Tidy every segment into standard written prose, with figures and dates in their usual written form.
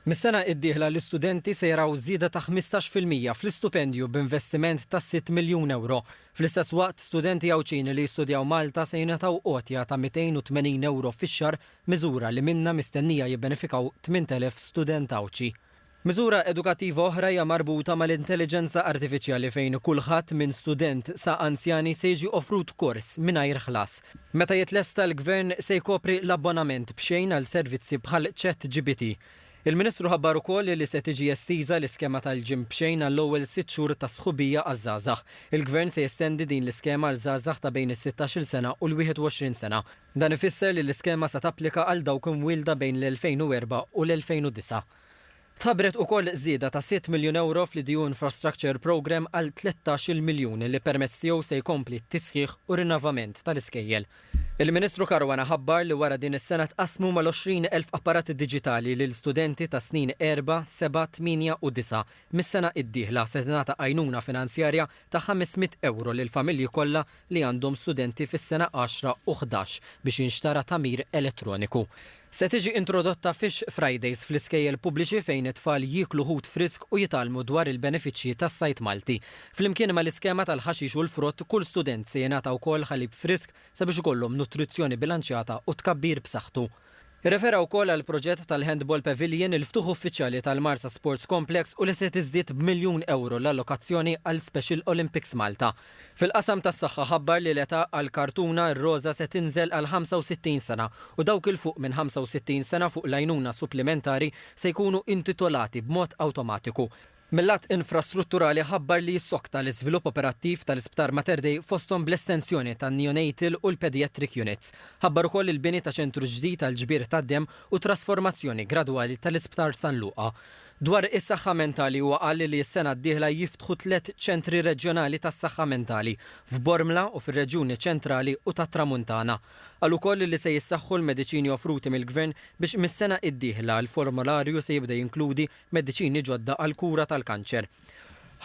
Mis-sena id-dieħla l-istudenti se jaraw żieda ta' 15% fl-istipendju b'investiment ta' 6 miljun euro. Fl-istess waqt, studenti Awċini li jistudjaw Malta se jingħataw qotja ta' 280 euro fix-xahar, miżura li minnha mistennija jibbenefikaw 8,000 student Awċi. Miżura edukattiva oħra hija marbuta mal-intelligenza artifiċjali fejn kulħadd minn student sa anzjani se jiġi offrut kors mingħajr ħlas. Meta jitlesta l-Gvern se jkopri l-abbonament b'xejn għal servizzi bħal ChatGPT. Il-Ministru ħabbar ukoll li se tiġi estiża l-iskema tal-ġim b'xejn għall-ewwel 6 xhur ta' sħubija għaż-żgħażagħ. Il-Gvern se jestendi din l-iskema għal żgħażagħ ta' bejn is-16 sena u l-21 sena. Dan ifisser li l-iskema se tapplika għal dawk imwielda bejn l-2004 u l-2009. Tħabbret ukoll żieda ta' 6 miljun euro fl-EU Infrastructure Programme għal 13 miljun li permezz tiegħu se jkompli t-tisħiħ u rinnovament tal-iskejjel. Il-Ministru Caruana ħabbar li wara din is-sena tqasmu mal-20,000 apparati diġitali lil studenti ta' snin 4, 7, 8 u 9. Mis-sena id-dieħla se tingħata għajnuna finanzjarja ta' 500 euro lil familji kollha li għandhom studenti fis-sena 10 u 11 biex jinxtara tamir elettroniku. Se tiġi introdotta Fish Fridays fl-iskejjel pubbliċi fejn it-tfal jieklu ħut frisk u jitalmu dwar il-benefiċċji tas-sajt Malti. Flimkien mal-iskema tal-ħaxix u l-frott, kull student se jingħata wkoll ħalib frisk sabiex ikollhom nutrizzjoni bilanċjata u tkabbir b'saħħtu. Irrefera wkoll għal proġett tal-Handball Pavilion il-ftuħ uffiċjali tal-Marsa Sports Complex u li se tiżdied b'1,000,000 euro l-allokazzjoni għal Special Olympics Malta. Fil-qasam tas-saħħa ħabbar li l-età għal kartuna r-roża se tinżel għal 65 sena u dawk il fuq minn 65 sena fuq l-għajnuna supplementari se jkunu intitolati b'mod awtomatiku. Mill-lat infrastrutturali ħabbar li jissokta l-iżvilupp operattiv tal-Isptar Mater Dei fosthom bl-estensjoni tan-neonatal u l-pediatric units. Ħabbar ukoll il-bini ta' ċentru ġdid tal-ġbir tad-dem u trasformazzjoni gradwali tal-Isptar San Luqa. Dwar is-saħħa mentali huwa qal li s-sena d-dieħla jiftħu 3 ċentri reġjonali tas-saħħa mentali f'Bormla u fir-Reġjuni Ċentrali u tat-Tramuntana. Qal ukoll li se jissaħħu l-mediċini offruti mill-Gvern biex mis-sena d-dieħla l-formularju se jibda jinkludi mediċini ġodda għal kura tal-kanċer.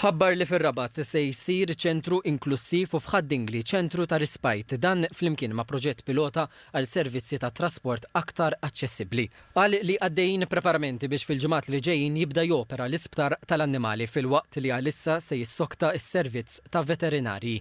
Ħabbar li fir-Rabat se jsir ċentru inklusiv u f'Ħaddingli ċentru ta' rispajt, dan flimkien ma' proġett pilota għal servizzi ta' trasport aktar aċċessibbli. Qal li għaddejjin preparamenti biex fil-ġimgħat li ġejjin jibda jopera l-isptar tal-annimali filwaqt li għalissa se jissokta s-servizz ta' veterinarji.